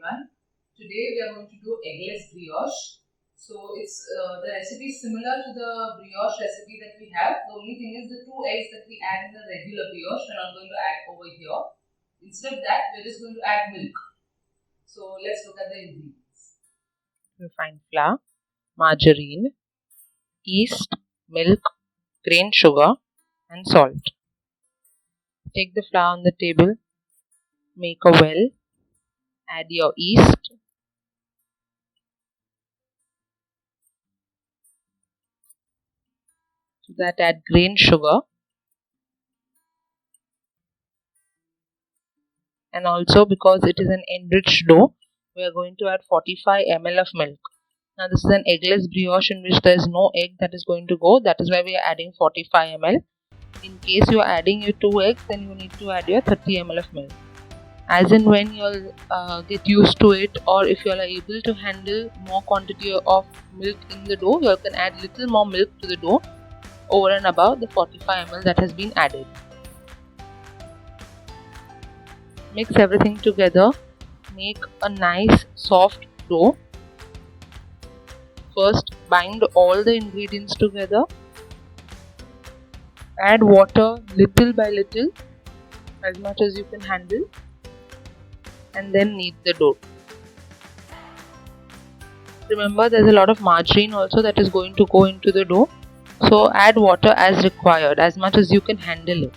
everyone. Today we are going to do eggless brioche. So it's the recipe is similar to the brioche recipe that we have. The only thing is the 2 eggs that we add in the regular brioche we're not going to add over here. Instead of that, we're just going to add milk. So let's look at the ingredients. Refined flour, margarine, yeast, milk, grain sugar and salt. Take the flour on the table, make a well, add your yeast, to that add grain sugar and also because it is an enriched dough, we are going to add 45 ml of milk. Now this is an eggless brioche in which there is no egg that is going to go, that is why we are adding 45 ml. In case you are adding your 2 eggs, then you need to add your 30 ml of milk. As in when you'll get used to it, or if you are able to handle more quantity of milk in the dough, you can add little more milk to the dough over and above the 45 ml that has been added. Mix everything together, make a nice soft dough. First bind all the ingredients together, add water little by little as much as you can handle, and then knead the dough. Remember, there's a lot of margarine also that is going to go into the dough, so add water as required, as much as you can handle it.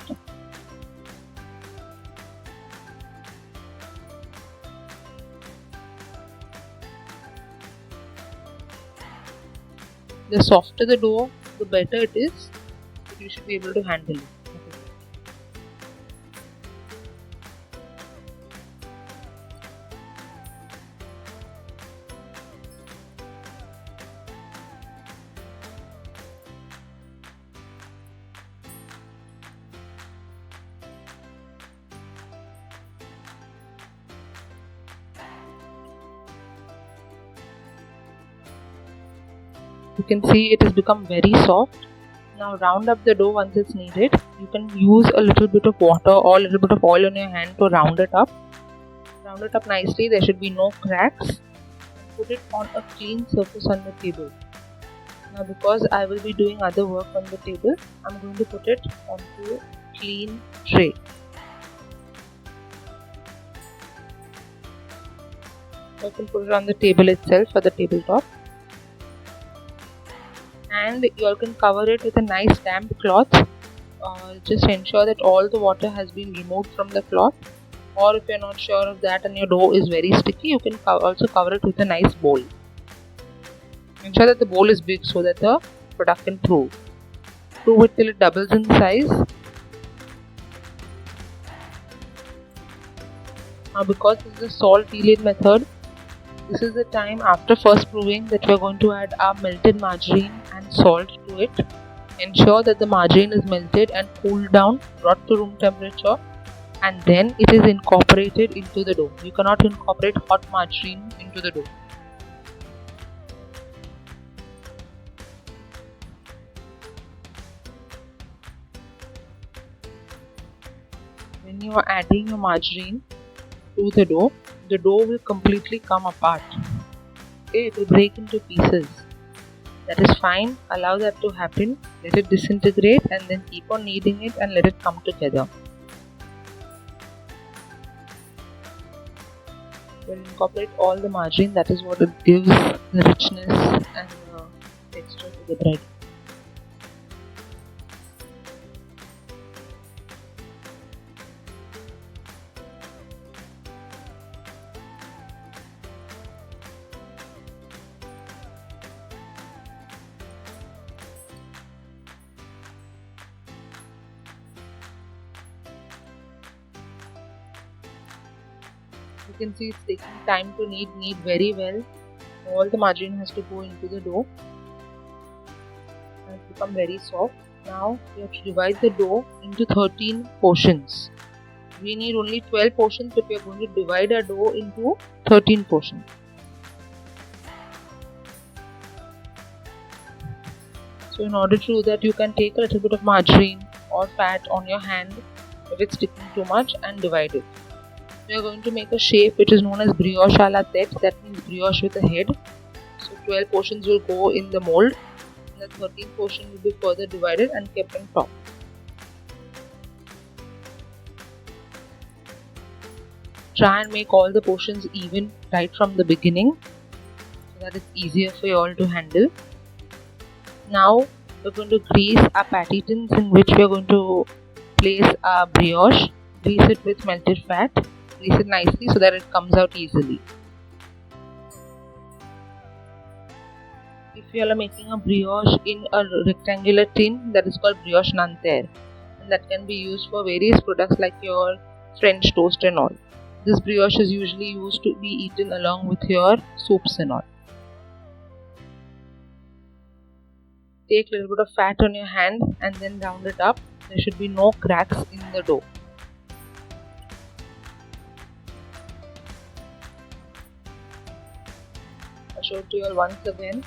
The softer the dough, the better it is. You should be able to handle it. You can see it has become very soft. Now round up the dough once it's needed. You can use a little bit of water or a little bit of oil on your hand to round it up. Round it up nicely, there should be no cracks. Put it on a clean surface on the table. Now because I will be doing other work on the table, I'm going to put it onto a clean tray. I can put it on the table itself or the tabletop. And you all can cover it with a nice damp cloth. Just ensure that all the water has been removed from the cloth, or if you're not sure of that and your dough is very sticky, you can also cover it with a nice bowl. Ensure that the bowl is big so that the product can prove. Prove it till it doubles in size. Now because this is a salt delayed method, this is the time after first proving that we are going to add our melted margarine and salt to it. Ensure that the margarine is melted and cooled down, brought to room temperature, and then it is incorporated into the dough. You cannot incorporate hot margarine into the dough. When you are adding your margarine to the dough will completely come apart. Okay, it will break into pieces. That is fine. Allow that to happen. Let it disintegrate and then keep on kneading it and let it come together. We'll incorporate all the margarine. That is what it gives the richness and the texture to the bread. You can see it's taking time to knead very well. All the margarine has to go into the dough and it's become very soft. Now we have to divide the dough into 13 portions. We need only 12 portions, but we are going to divide our dough into 13 portions. So in order to do that, you can take a little bit of margarine or fat on your hand if it's sticking too much and divide it. We are going to make a shape which is known as brioche a la tête, that means brioche with a head. So 12 portions will go in the mold, and the 13th portion will be further divided and kept on top. Try and make all the portions even right from the beginning, so that it's easier for you all to handle. Now we're going to grease our patty tins in which we are going to place our brioche. Grease it with melted fat. Grease it nicely so that it comes out easily. If you are making a brioche in a rectangular tin, that is called brioche Nanterre, and that can be used for various products like your French toast and all. This brioche is usually used to be eaten along with your soups and all. Take a little bit of fat on your hand and then round it up. There should be no cracks in the dough. I'll show it to you all once again.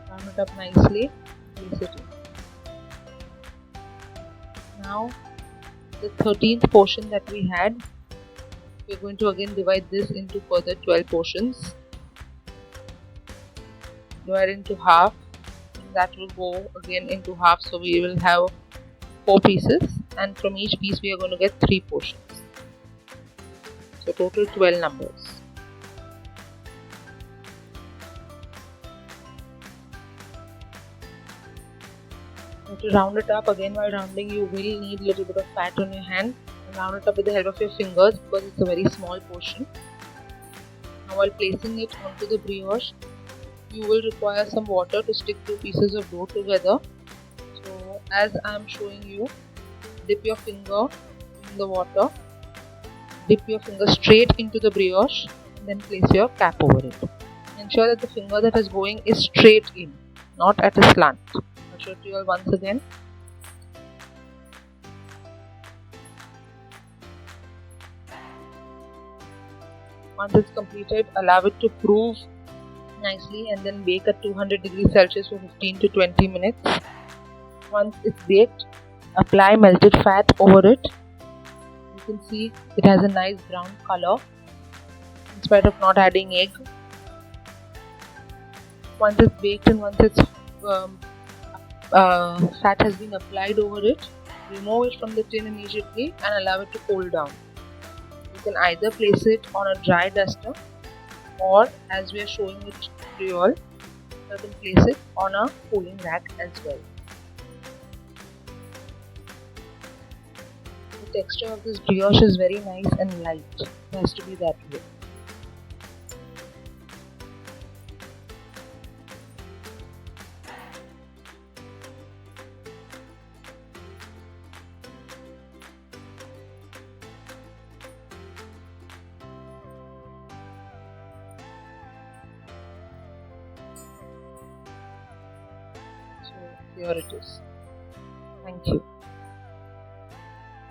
Round it up nicely. Place it in. Now the 13th portion that we had, we're going to again divide this into further 12 portions. Divide into half, and that will go again into half, so we will have 4 pieces, and from each piece we are going to get 3 portions. So total 12 numbers. To round it up, again while rounding you will need a little bit of fat on your hand, and round it up with the help of your fingers because it's a very small portion. Now while placing it onto the brioche, you will require some water to stick 2 pieces of dough together. So as I am showing you, dip your finger in the water, dip your finger straight into the brioche, and then place your cap over it. Ensure that the finger that is going is straight in, not at a slant. I'll show it to you all once again. Once it's completed, allow it to prove nicely and then bake at 200 degrees Celsius for 15 to 20 minutes. Once it's baked, apply melted fat over it. You can see it has a nice brown color in spite of not adding egg. Once it's baked and once its fat has been applied over it, remove it from the tin immediately and allow it to cool down. You can either place it on a dry duster, or as we are showing it to you all, you can place it on a cooling rack as well. The texture of this brioche is very nice and light. It has to be that way. So here it is. Thank you.